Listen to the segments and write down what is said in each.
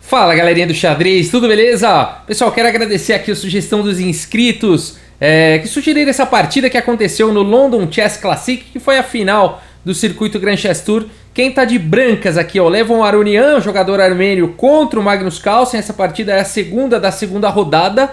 Fala galerinha do xadrez, tudo beleza? Pessoal, quero agradecer aqui a sugestão dos inscritos que sugeriram essa partida que aconteceu no London Chess Classic, que foi a final do circuito Grand Chess Tour. Quem tá de brancas aqui, ó, Levon Aronian, jogador armênio, contra o Magnus Carlsen. Essa partida é a segunda da segunda rodada,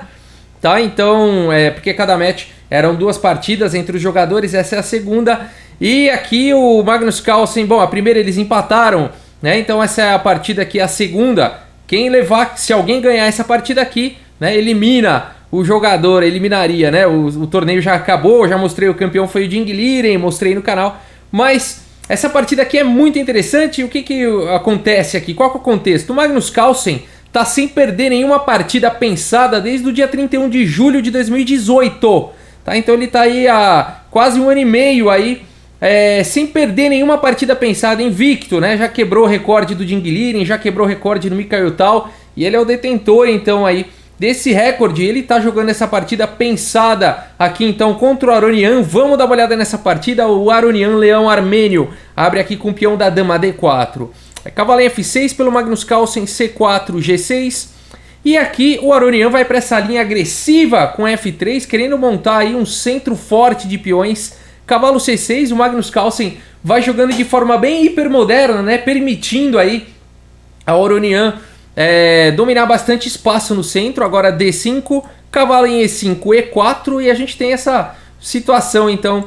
tá? Então, porque cada match eram duas partidas entre os jogadores, essa é a segunda. E aqui o Magnus Carlsen, bom, a primeira eles empataram, né? Então essa é a partida aqui, a segunda. Quem levar, se alguém ganhar essa partida aqui, né, elimina o jogador, eliminaria, né? O torneio já acabou, já mostrei, o campeão foi o Jing Liren, mostrei no canal. Mas essa partida aqui é muito interessante. O que acontece aqui? Qual que é o contexto? O Magnus Carlsen tá sem perder nenhuma partida pensada desde o dia 31 de julho de 2018. Tá? Então ele tá aí há quase um ano e meio aí, sem perder nenhuma partida pensada, invicto, né? Já quebrou o recorde do Jing Liren, já quebrou o recorde do Mikhail Tal, e ele é o detentor então aí desse recorde. Ele tá jogando essa partida pensada aqui então contra o Aronian. Vamos dar uma olhada nessa partida. O Aronian, leão armênio, abre aqui com o peão da dama D4. Cavalo F6 pelo Magnus Carlsen, C4, G6. E aqui o Aronian vai para essa linha agressiva com F3, querendo montar aí um centro forte de peões. Cavalo C6, o Magnus Carlsen vai jogando de forma bem hipermoderna, né? Permitindo aí ao Aronian dominar bastante espaço no centro. Agora D5, cavalo em E5, E4, e a gente tem essa situação então,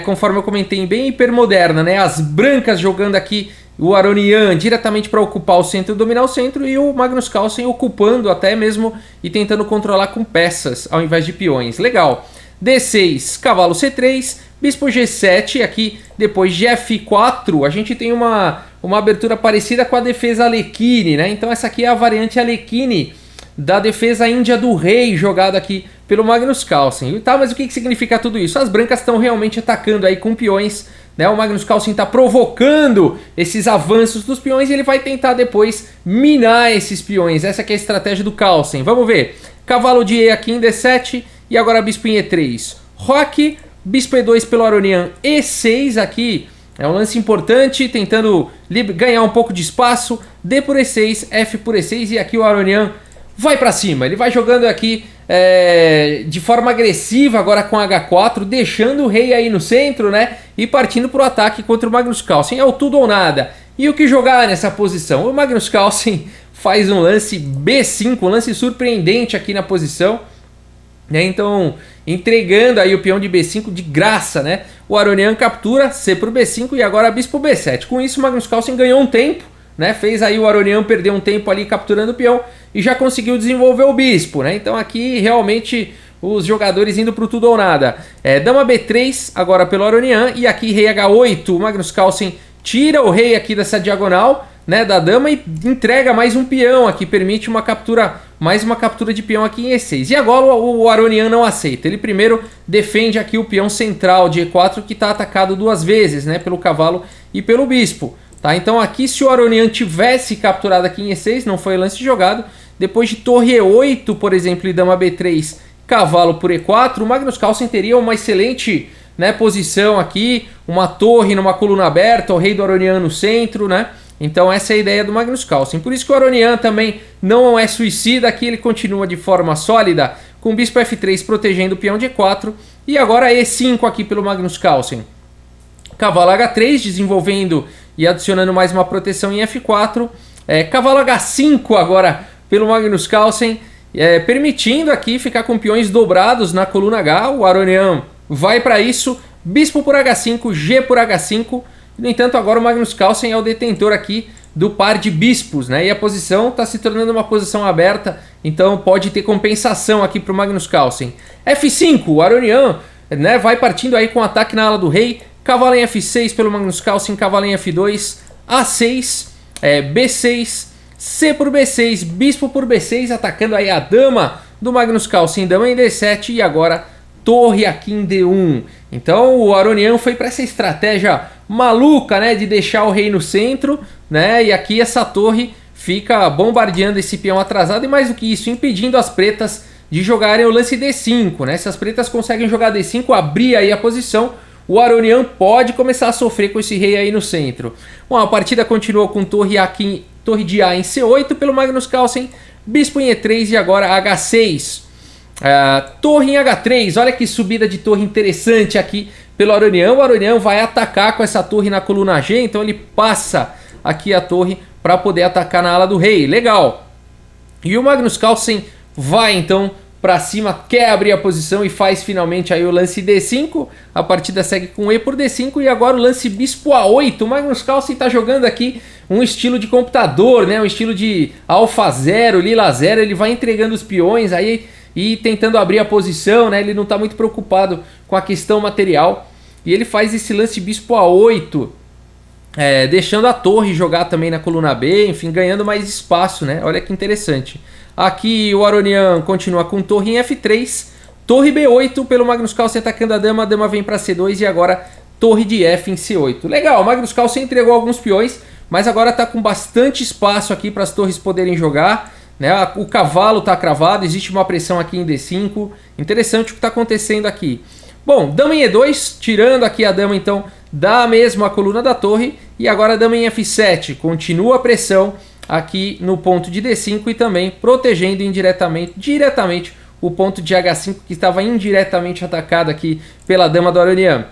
conforme eu comentei, bem hipermoderna, né? As brancas jogando aqui o Aronian diretamente para ocupar o centro, dominar o centro, e o Magnus Carlsen ocupando até mesmo e tentando controlar com peças ao invés de peões. Legal. D6, cavalo C3, bispo G7, aqui depois de F4 a gente tem uma abertura parecida com a defesa Alekhine, né? Então essa aqui é a variante Alekhine da defesa índia do rei, jogada aqui pelo Magnus Carlsen. Tá, mas o que significa tudo isso? As brancas estão realmente atacando aí com peões, né? O Magnus Carlsen está provocando esses avanços dos peões e ele vai tentar depois minar esses peões. Essa aqui é a estratégia do Carlsen. Vamos ver. Cavalo de E aqui em D7 e agora bispo em E3. Roque, bispo E2 pelo Aronian, E6 aqui. É um lance importante, tentando ganhar um pouco de espaço. D por E6, F por E6, e aqui o Aronian vai para cima. Ele vai jogando aqui de forma agressiva agora com H4, deixando o rei aí no centro, né? E partindo para o ataque contra o Magnus Carlsen. É o tudo ou nada. E o que jogar nessa posição? O Magnus Carlsen faz um lance B5, um lance surpreendente aqui na posição, né? Então, entregando aí o peão de B5 de graça, né? O Aronian captura, C por B5 e agora bispo B7. Com isso, o Magnus Carlsen ganhou um tempo, né? Fez aí o Aronian perder um tempo ali capturando o peão e já conseguiu desenvolver o bispo, né? Então aqui realmente os jogadores indo para o tudo ou nada. Dama B3 agora pelo Aronian e aqui rei H8. O Magnus Carlsen tira o rei aqui dessa diagonal, né, da dama, e entrega mais um peão aqui, permite uma captura, mais uma captura de peão aqui em E6. E agora o Aronian não aceita. Ele primeiro defende aqui o peão central de E4 que está atacado duas vezes, né, pelo cavalo e pelo bispo. Tá? Então aqui, se o Aronian tivesse capturado aqui em E6, não foi lance jogado. Depois de torre E8, por exemplo, e dama B3, cavalo por E4, o Magnus Carlsen teria uma excelente, né, posição aqui, uma torre numa coluna aberta, o rei do Aronian no centro, né? Então essa é a ideia do Magnus Carlsen. Por isso que o Aronian também não é suicida, aqui ele continua de forma sólida, com o bispo F3 protegendo o peão de E4, e agora E5 aqui pelo Magnus Carlsen. Cavalo H3 desenvolvendo e adicionando mais uma proteção em F4. Cavalo H5 agora pelo Magnus Carlsen, permitindo aqui ficar com peões dobrados na coluna H. O Aronian vai para isso, bispo por H5, G por H5. No entanto, agora o Magnus Carlsen é o detentor aqui do par de bispos, né? E a posição está se tornando uma posição aberta, então pode ter compensação aqui para o Magnus Carlsen. F5, o Aronian, né, vai partindo aí com ataque na ala do rei. Cavalo em F6 pelo Magnus Carlsen, cavalo em F2, A6, B6, C por B6, bispo por B6, atacando aí a dama do Magnus Carlsen, dama em D7 e agora torre aqui em D1. Então o Aronian foi para essa estratégia maluca, né, de deixar o rei no centro, né, e aqui essa torre fica bombardeando esse peão atrasado e mais do que isso, impedindo as pretas de jogarem o lance D5, né? Se as pretas conseguem jogar D5, abrir aí a posição, o Aronian pode começar a sofrer com esse rei aí no centro. Bom, a partida continuou com torre aqui torre de A em C8 pelo Magnus Carlsen, bispo em E3 e agora H6. Torre em H3, olha que subida de torre interessante aqui pelo Aronian. O Aronian vai atacar com essa torre na coluna G, então ele passa aqui a torre para poder atacar na ala do rei, legal. E o Magnus Carlsen vai então para cima, quer abrir a posição e faz finalmente aí o lance D5. A partida segue com E por D5 e agora o lance bispo A8. O Magnus Carlsen está jogando aqui um estilo de computador, né? Um estilo de alfa 0, lila 0. Ele vai entregando os peões aí e tentando abrir a posição, né? Ele não está muito preocupado com a questão material. E ele faz esse lance bispo A8, deixando a torre jogar também na coluna B, enfim, ganhando mais espaço, né? Olha que interessante. Aqui o Aronian continua com torre em F3, torre B8 pelo Magnus Carlsen atacando a dama vem para C2 e agora torre de F em C8. Legal, o Magnus Carlsen entregou alguns peões, mas agora está com bastante espaço aqui para as torres poderem jogar, né? O cavalo está cravado, existe uma pressão aqui em D5, interessante o que está acontecendo aqui. Bom, dama em E2, tirando aqui a dama então da mesma coluna da torre, e agora dama em F7, continua a pressão aqui no ponto de D5 e também protegendo diretamente o ponto de H5 que estava indiretamente atacado aqui pela dama do Aronian.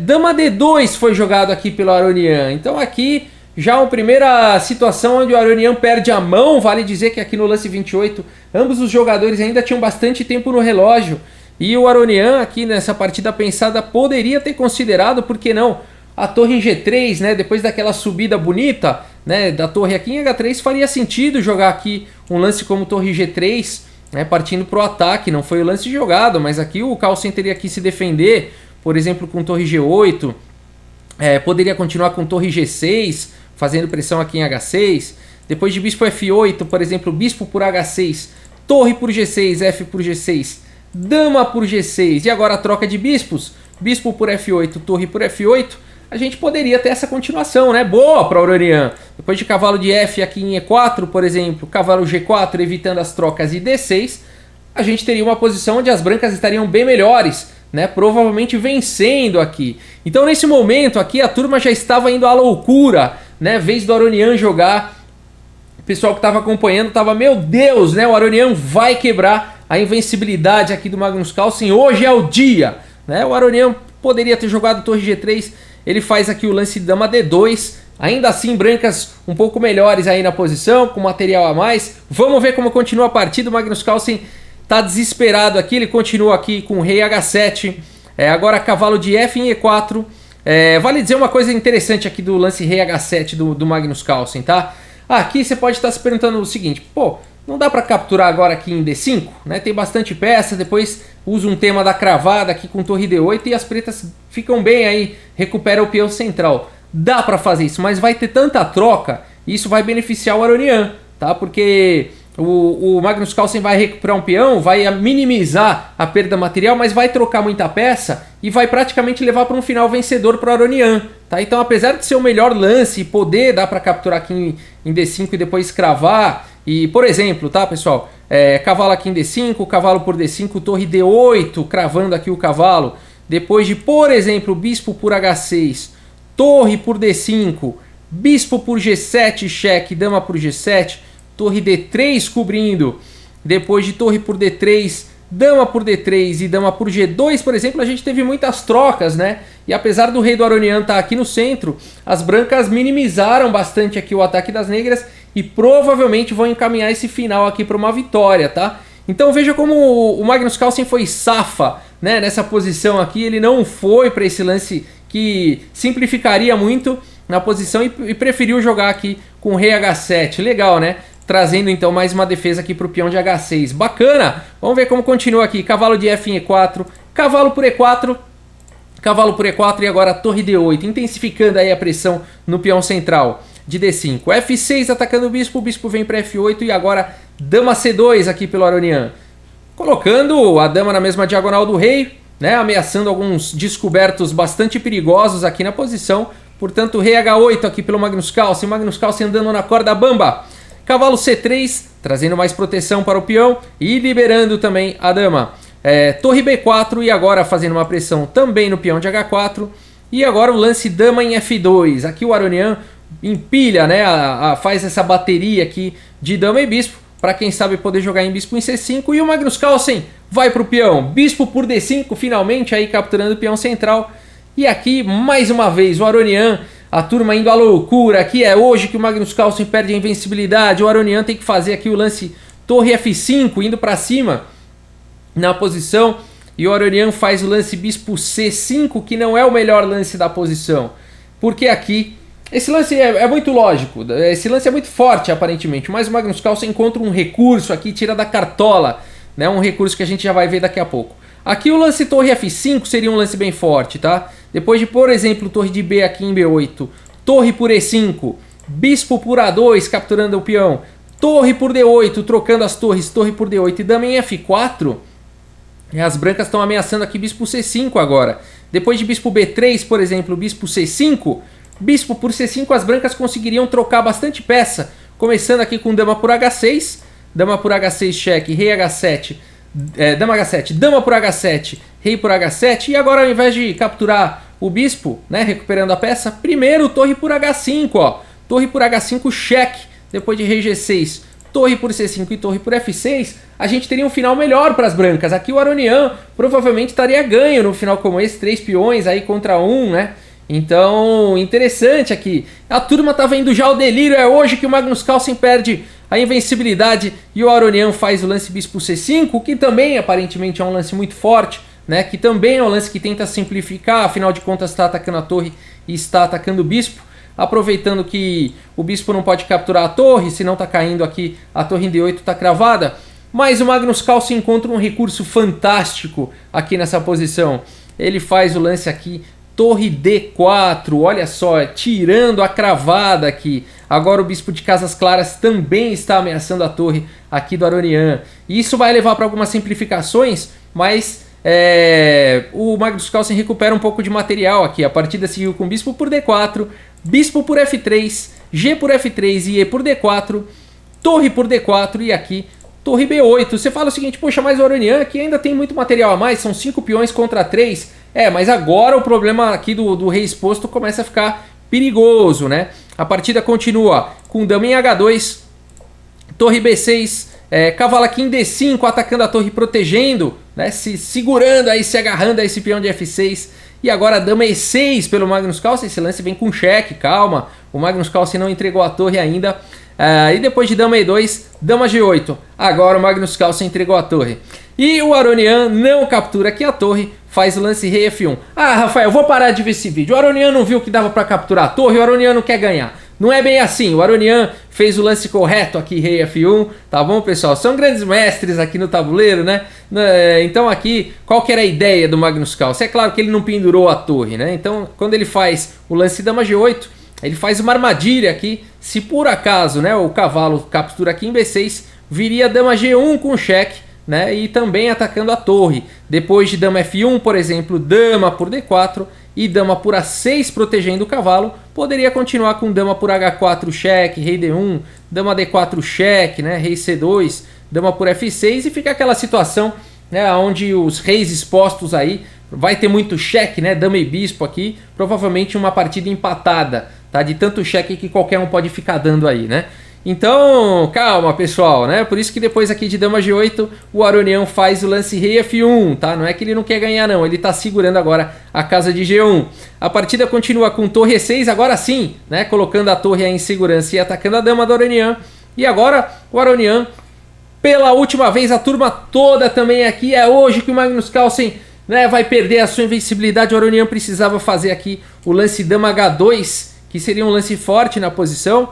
Dama D2 foi jogado aqui pelo Aronian, então aqui já uma primeira situação onde o Aronian perde a mão. Vale dizer que aqui no lance 28 ambos os jogadores ainda tinham bastante tempo no relógio e o Aronian aqui nessa partida pensada poderia ter considerado, por que não, a torre em G3, né? Depois daquela subida bonita, né, da torre aqui em H3, faria sentido jogar aqui um lance como torre G3, né, partindo para o ataque. Não foi o lance jogado, mas aqui o Carlsen teria que se defender, por exemplo, com torre G8, poderia continuar com torre G6, fazendo pressão aqui em H6, depois de bispo F8, por exemplo, bispo por H6, torre por G6, F por G6, dama por G6, e agora a troca de bispos, bispo por F8, torre por F8, a gente poderia ter essa continuação, né? Boa para o Aronian. Depois de cavalo de F aqui em E4, por exemplo, cavalo G4, evitando as trocas e D6, a gente teria uma posição onde as brancas estariam bem melhores, né? Provavelmente vencendo aqui. Então nesse momento aqui a turma já estava indo à loucura, né? Vez do Aronian jogar, o pessoal que estava acompanhando estava, meu Deus, né? O Aronian vai quebrar a invencibilidade aqui do Magnus Carlsen, hoje é o dia, né? O Aronian poderia ter jogado torre G3, ele faz aqui o lance dama D2, ainda assim brancas um pouco melhores aí na posição, com material a mais. Vamos ver como continua a partida. O Magnus Carlsen está desesperado aqui, ele continua aqui com rei H7, agora cavalo de F em E4. Vale dizer uma coisa interessante aqui do lance rei H7 do Magnus Carlsen, tá? Aqui você pode estar se perguntando o seguinte, pô, não dá para capturar agora aqui em D5, né? Tem bastante peça, depois usa um tema da cravada aqui com torre D8 e as pretas ficam bem aí, recupera o peão central. Dá para fazer isso, mas vai ter tanta troca, e isso vai beneficiar o Aronian, tá? Porque o Magnus Carlsen vai recuperar um peão, vai minimizar a perda material, mas vai trocar muita peça e vai praticamente levar para um final vencedor para o Aronian, tá? Então, apesar de ser o melhor lance e poder dar para capturar aqui em D5 e depois cravar, e, por exemplo, tá, pessoal? Cavalo aqui em D5, cavalo por D5, torre D8, cravando aqui o cavalo. Depois de, por exemplo, bispo por H6, torre por D5, bispo por G7, cheque, dama por G7, torre D3 cobrindo. Depois de torre por D3, dama por D3 e dama por G2, por exemplo, a gente teve muitas trocas, né? E apesar do rei do Aronian estar aqui no centro, as brancas minimizaram bastante aqui o ataque das negras e provavelmente vão encaminhar esse final aqui para uma vitória, tá? Então veja como o Magnus Carlsen foi safa, né? Nessa posição aqui, ele não foi para esse lance que simplificaria muito na posição e preferiu jogar aqui com o rei H7, legal, né? Trazendo então mais uma defesa aqui para o peão de H6, bacana! Vamos ver como continua aqui, cavalo de F em E4, cavalo por E4, cavalo por E4 e agora torre D8, intensificando aí a pressão no peão central de D5. F6 atacando o bispo vem para F8 e agora dama C2 aqui pelo Aronian. Colocando a dama na mesma diagonal do rei, né, ameaçando alguns descobertos bastante perigosos aqui na posição. Portanto, rei H8 aqui pelo Magnus Carlsen andando na corda bamba. Cavalo C3, trazendo mais proteção para o peão e liberando também a dama. Torre B4 e agora fazendo uma pressão também no peão de H4. E agora o lance dama em F2. Aqui o Aronian empilha, né, faz essa bateria aqui de dama e bispo, para quem sabe poder jogar em bispo em C5. E o Magnus Carlsen vai para o peão, bispo por D5, finalmente aí capturando o peão central. E aqui, mais uma vez, o Aronian, a turma indo à loucura. Aqui é hoje que o Magnus Carlsen perde a invencibilidade. O Aronian tem que fazer aqui o lance torre F5, indo para cima na posição. E o Aronian faz o lance bispo C5, que não é o melhor lance da posição. Porque aqui, esse lance é muito lógico, esse lance é muito forte aparentemente. Mas o Magnus Carlsen encontra um recurso aqui, tira da cartola, né, um recurso que a gente já vai ver daqui a pouco. Aqui o lance torre F5 seria um lance bem forte, tá? Depois de, por exemplo, torre de B aqui em B8, torre por E5, bispo por A2, capturando o peão, torre por D8, trocando as torres, torre por D8 e dama em F4, as brancas estão ameaçando aqui bispo C5 agora. Depois de bispo B3, por exemplo, bispo C5, bispo por C5, as brancas conseguiriam trocar bastante peça, começando aqui com dama por H6, dama por H6 cheque, rei H7, dama H7, dama por H7, rei por H7, e agora ao invés de capturar o bispo, né, recuperando a peça, primeiro torre por H5, ó, torre por H5 cheque, depois de rei G6, torre por C5 e torre por F6, a gente teria um final melhor para as brancas. Aqui o Aronian provavelmente estaria ganho no final como esse, 3 peões aí contra 1, né? Então, interessante aqui. A turma tá vendo já o delírio, é hoje que o Magnus Carlsen perde a invencibilidade e o Aronian faz o lance bispo C5, que também aparentemente é um lance muito forte, né? Que também é um lance que tenta simplificar, afinal de contas está atacando a torre e está atacando o bispo, aproveitando que o bispo não pode capturar a torre, se não está caindo aqui, a torre em D8 está cravada. Mas o Magnus Carlsen encontra um recurso fantástico aqui nessa posição. Ele faz o lance aqui, torre D4, olha só, tirando a cravada aqui. Agora o bispo de Casas Claras também está ameaçando a torre aqui do Aronian. Isso vai levar para algumas simplificações, mas o Magnus Carlsen recupera um pouco de material aqui. A partida seguiu com bispo por D4, bispo por F3, G por F3 e E por D4, torre por D4 e aqui torre B8. Você fala o seguinte, poxa, mas o Aronian aqui ainda tem muito material a mais, são 5 peões contra 3. Mas agora o problema aqui do rei exposto começa a ficar perigoso, né? A partida continua com dama em H2, torre B6, cavalo aqui em D5, atacando a torre, protegendo, né? Se segurando aí, se agarrando a esse peão de F6. E agora dama E6 pelo Magnus Carlsen, esse lance vem com cheque, calma. O Magnus Carlsen não entregou a torre ainda. E depois de dama E2, dama G8. Agora o Magnus Carlsen entregou a torre. E o Aronian não captura aqui a torre, faz o lance rei F1. Ah, Rafael, vou parar de ver esse vídeo. O Aronian não viu que dava para capturar a torre, o Aronian não quer ganhar. Não é bem assim, o Aronian fez o lance correto aqui, rei F1, tá bom, pessoal? São grandes mestres aqui no tabuleiro, né? Então aqui, qual que era a ideia do Magnus Carlsen? É claro que ele não pendurou a torre, né? Então, quando ele faz o lance dama G8, ele faz uma armadilha aqui. Se por acaso, né, o cavalo captura aqui em B6, viria dama G1 com cheque, né, e também atacando a torre. Depois de dama F1, por exemplo, dama por D4 e dama por A6 protegendo o cavalo, poderia continuar com dama por H4 cheque, rei D1, dama D4 cheque, né, rei C2, dama por F6 e fica aquela situação, né, onde os reis expostos aí, vai ter muito cheque, né, dama e bispo aqui, provavelmente uma partida empatada, tá, de tanto cheque que qualquer um pode ficar dando aí, né. Então, calma, pessoal, né? Por isso que depois aqui de dama G8, o Aronian faz o lance rei F1, tá? Não é que ele não quer ganhar, não. Ele tá segurando agora a casa de G1. A partida continua com torre E6, agora sim, né? Colocando a torre aí em segurança e atacando a dama do Aronian. E agora, o Aronian, pela última vez, a turma toda também aqui. É hoje que o Magnus Carlsen, né, vai perder a sua invencibilidade. O Aronian precisava fazer aqui o lance dama H2, que seria um lance forte na posição.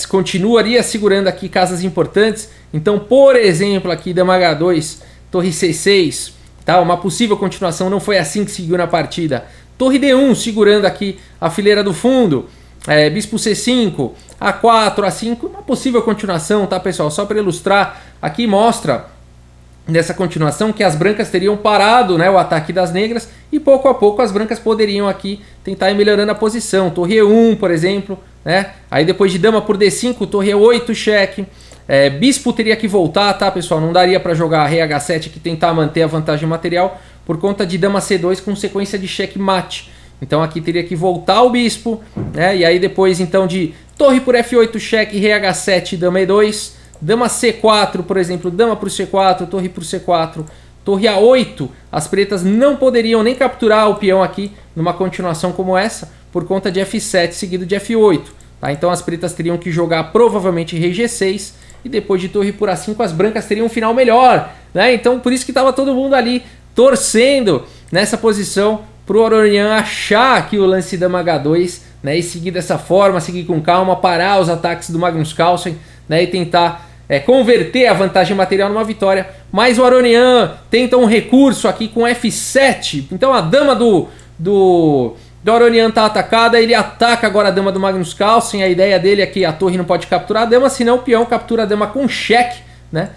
Continuaria segurando aqui casas importantes. Então, por exemplo, aqui dama H2, torre C6, tá? Uma possível continuação, não foi assim que seguiu na partida. Torre D1 segurando aqui a fileira do fundo, bispo C5, A4, A5, uma possível continuação, tá, pessoal? Só para ilustrar, aqui mostra nessa continuação que as brancas teriam parado, né, o ataque das negras e pouco a pouco as brancas poderiam aqui tentar ir melhorando a posição. Torre E1, por exemplo, né? Aí depois de dama por D5, torre E8, cheque. Bispo teria que voltar, tá, pessoal? Não daria para jogar rei H7 que tentar manter a vantagem material por conta de dama C2 com sequência de cheque mate. Então aqui teria que voltar o bispo, né? E aí depois então de torre por F8, cheque, rei H7, dama E2, dama C4, por exemplo, dama por C4, torre por C4, torre A8. As pretas não poderiam nem capturar o peão aqui numa continuação como essa, por conta de F7 seguido de F8. Tá? Então as pretas teriam que jogar provavelmente rei G6 e depois de torre por A5 as brancas teriam um final melhor. Né? Então por isso que estava todo mundo ali torcendo nessa posição para o Aronian achar aqui o lance dama H2, né? E seguir dessa forma, seguir com calma, parar os ataques do Magnus Carlsen, né? E tentar converter a vantagem material numa vitória. Mas o Aronian tenta um recurso aqui com F7. Então a dama do Aronian está atacada, ele ataca agora a dama do Magnus Carlsen. A ideia dele é que a torre não pode capturar a dama, senão o peão captura a dama com cheque, né?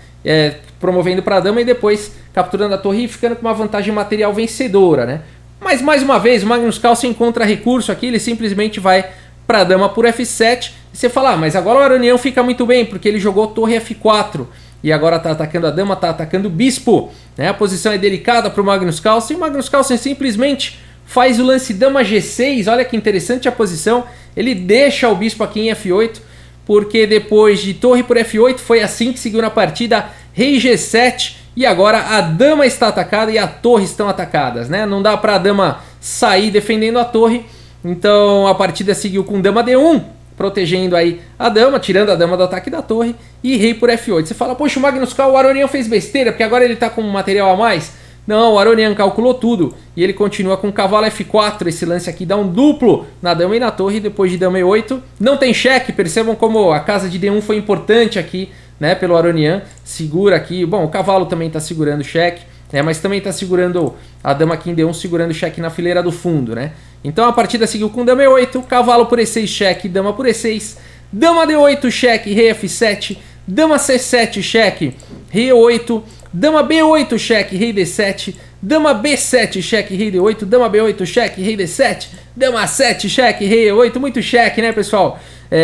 Promovendo para a dama e depois capturando a torre e ficando com uma vantagem material vencedora, né? Mas mais uma vez o Magnus Carlsen encontra recurso aqui, ele simplesmente vai para a dama por F7. E você fala, mas agora o Aronian fica muito bem, porque ele jogou torre F4 e agora está atacando a dama, está atacando o bispo, né? A posição é delicada para o Magnus Carlsen. O Magnus Carlsen simplesmente faz o lance dama G6, olha que interessante a posição. Ele deixa o bispo aqui em F8, porque depois de torre por F8 foi assim que seguiu na partida, rei G7. E agora a dama está atacada e a torre estão atacadas, né? Não dá para a dama sair defendendo a torre. Então a partida seguiu com dama D1, protegendo aí a dama, tirando a dama do ataque da torre, e rei por F8. Você fala, poxa, o Magnus Carlsen, o Aronian fez besteira, porque agora ele está com um material a mais. Não, o Aronian calculou tudo e ele continua com cavalo F4. Esse lance aqui dá um duplo na dama e na torre. Depois de dama E8, não tem cheque. Percebam como a casa de D1 foi importante aqui, né, pelo Aronian. Segura aqui, bom, o cavalo também está segurando o cheque, mas também está segurando a dama aqui em D1, segurando o cheque na fileira do fundo, né? Então a partida seguiu com dama E8, cavalo por E6, cheque, dama por E6, dama D8, cheque, rei F7, dama C7, cheque, rei E8, dama B8, cheque, rei D7, dama B7, cheque, rei D8, dama B8, cheque, rei D7, dama 7, cheque, rei E8, muito cheque, né, pessoal?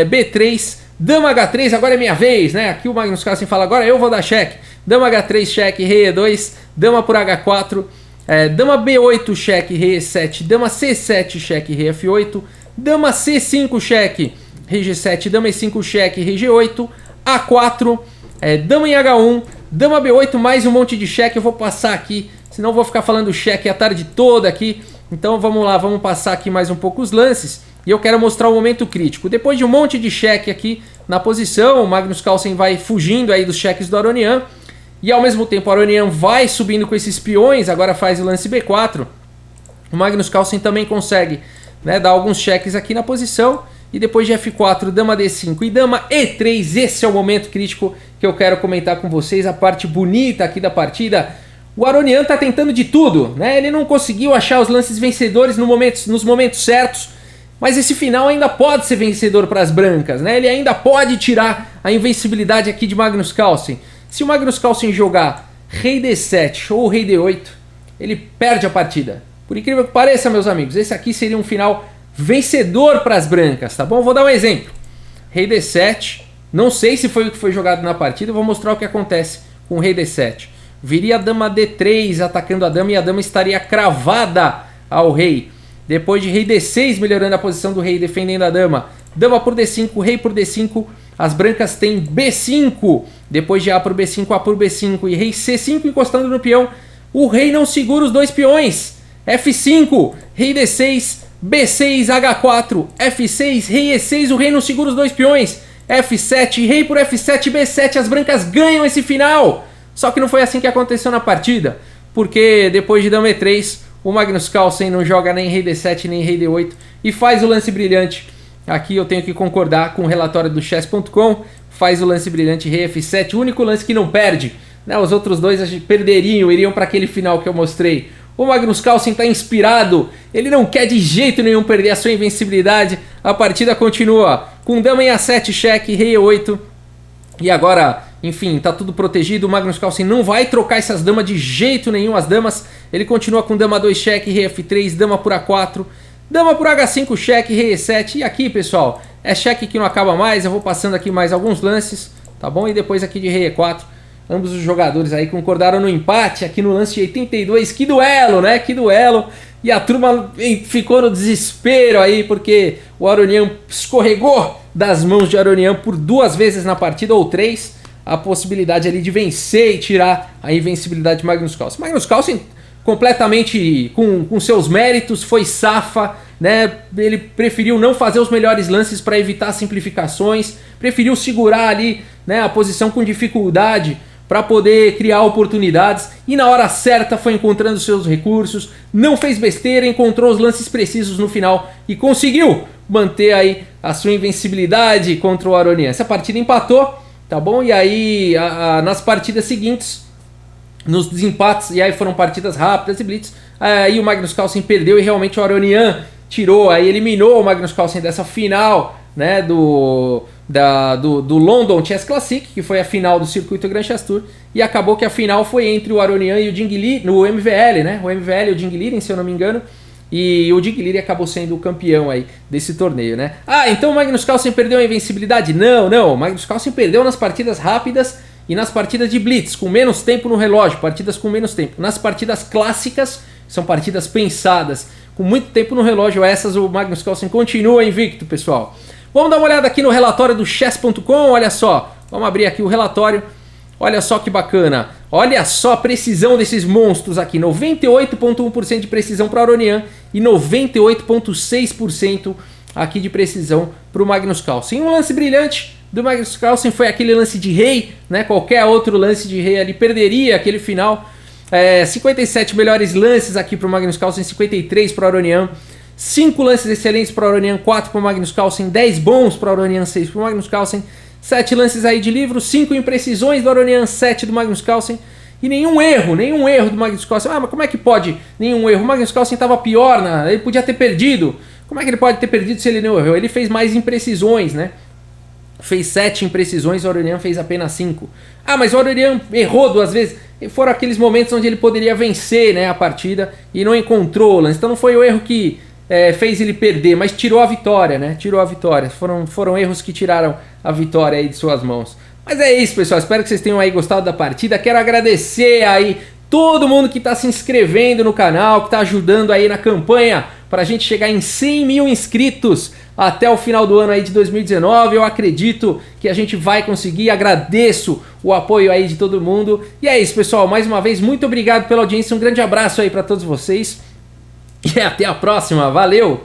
B3, dama H3, agora é minha vez, né? Aqui o Magnus Carlsen fala, agora eu vou dar cheque. Dama H3, cheque, rei E2, dama por H4, dama B8, cheque, rei E7, dama C7, cheque, rei F8, dama C5, cheque, rei G7, dama E5, cheque, rei G8, A4, dama em H1, dama B8, mais um monte de cheque. Eu vou passar aqui, senão eu vou ficar falando cheque a tarde toda aqui. Então vamos lá, vamos passar aqui mais um pouco os lances. E eu quero mostrar o momento crítico. Depois de um monte de cheque aqui na posição, o Magnus Carlsen vai fugindo aí dos cheques do Aronian. E ao mesmo tempo o Aronian vai subindo com esses peões, agora faz o lance B4. O Magnus Carlsen também consegue, né, dar alguns cheques aqui na posição. E depois de F4, dama D5 e dama E3, esse é o momento crítico que eu quero comentar com vocês, a parte bonita aqui da partida. O Aronian tá tentando de tudo, né? Ele não conseguiu achar os lances vencedores nos momentos certos, mas esse final ainda pode ser vencedor para as brancas, né? Ele ainda pode tirar a invencibilidade aqui de Magnus Carlsen. Se o Magnus Carlsen jogar rei D7 ou rei D8, ele perde a partida. Por incrível que pareça, meus amigos, esse aqui seria um final vencedor para as brancas, tá bom? Vou dar um exemplo. Rei D7, não sei se foi o que foi jogado na partida, vou mostrar o que acontece com o rei D7. Viria a dama D3 atacando a dama e a dama estaria cravada ao rei. Depois de rei D6 melhorando a posição do rei, defendendo a dama. Dama por D5, rei por D5, as brancas têm B5. Depois de A por B5, A por B5 e rei C5 encostando no peão. O rei não segura os dois peões. F5, rei D6, B6, H4, F6, rei E6, o rei não segura os dois peões. F7, rei por F7, B7, as brancas ganham esse final. Só que não foi assim que aconteceu na partida, porque depois de dama E3, o Magnus Carlsen não joga nem rei D7 nem rei D8 e faz o lance brilhante. Aqui eu tenho que concordar com o relatório do chess.com, faz o lance brilhante rei F7, o único lance que não perde, né? Os outros dois perderiam, iriam para aquele final que eu mostrei. O Magnus Carlsen está inspirado, ele não quer de jeito nenhum perder a sua invencibilidade. A partida continua com dama em A7, cheque, rei E8. E agora, enfim, tá tudo protegido. O Magnus Carlsen não vai trocar essas damas de jeito nenhum. As damas, ele continua com dama 2, cheque, rei F3, dama por A4, dama por H5, cheque, rei E7. E aqui, pessoal, é cheque que não acaba mais. Eu vou passando aqui mais alguns lances, tá bom? E depois aqui de rei E4, Ambos os jogadores aí concordaram no empate aqui no lance de 82. Que duelo, né? Que duelo. E a turma ficou no desespero aí, porque o Aronian escorregou das mãos de Aronian por 2 vezes na partida, ou 3. A possibilidade ali de vencer e tirar a invencibilidade de Magnus Carlsen. Magnus Carlsen completamente com seus méritos, foi safa, né? Ele preferiu não fazer os melhores lances para evitar simplificações, preferiu segurar ali, né, a posição com dificuldade para poder criar oportunidades, e na hora certa foi encontrando seus recursos, não fez besteira, encontrou os lances precisos no final e conseguiu manter aí a sua invencibilidade contra o Aronian. Essa partida empatou, tá bom? E aí nas partidas seguintes, nos desempates, e aí foram partidas rápidas e blitz, aí o Magnus Carlsen perdeu e realmente o Aronian eliminou o Magnus Carlsen dessa final, né, do London Chess Classic, que foi a final do circuito Grand Chess Tour, e acabou que a final foi entre o Aronian e o Ding Liren, no MVL, né, o MVL e o Ding Liren, se eu não me engano, e o Ding Liren acabou sendo o campeão aí desse torneio, né. Então o Magnus Carlsen perdeu a invencibilidade? Não, o Magnus Carlsen perdeu nas partidas rápidas e nas partidas de blitz, com menos tempo no relógio, partidas com menos tempo. Nas partidas clássicas, são partidas pensadas, com muito tempo no relógio, essas o Magnus Carlsen continua invicto, pessoal. Vamos dar uma olhada aqui no relatório do chess.com, olha só. Vamos abrir aqui o relatório. Olha só que bacana. Olha só a precisão desses monstros aqui. 98,1% de precisão para o Aronian e 98,6% aqui de precisão para o Magnus Carlsen. Um lance brilhante do Magnus Carlsen foi aquele lance de rei, né? Qualquer outro lance de rei ali perderia aquele final. 57 melhores lances aqui para o Magnus Carlsen, 53 para o Aronian. 5 lances excelentes para o Aronian, 4 para o Magnus Carlsen, 10 bons para o Aronian, 6 para o Magnus Carlsen, 7 lances aí de livro, 5 imprecisões do Aronian, 7 do Magnus Carlsen, e nenhum erro do Magnus Carlsen. Mas como é que pode nenhum erro? O Magnus Carlsen estava pior, ele podia ter perdido. Como é que ele pode ter perdido se ele não errou? Ele fez mais imprecisões, né? Fez 7 imprecisões, o Aronian fez apenas 5. Mas o Aronian errou 2 vezes. E foram aqueles momentos onde ele poderia vencer, né, a partida e não encontrou o lance. Então não foi o erro que fez ele perder, mas tirou a vitória, né? Tirou a vitória. Foram erros que tiraram a vitória aí de suas mãos. Mas é isso, pessoal. Espero que vocês tenham aí gostado da partida. Quero agradecer aí todo mundo que está se inscrevendo no canal, que está ajudando aí na campanha para a gente chegar em 100 mil inscritos até o final do ano aí de 2019. Eu acredito que a gente vai conseguir. Agradeço o apoio aí de todo mundo. E é isso, pessoal. Mais uma vez, muito obrigado pela audiência. Um grande abraço aí para todos vocês. E até a próxima. Valeu!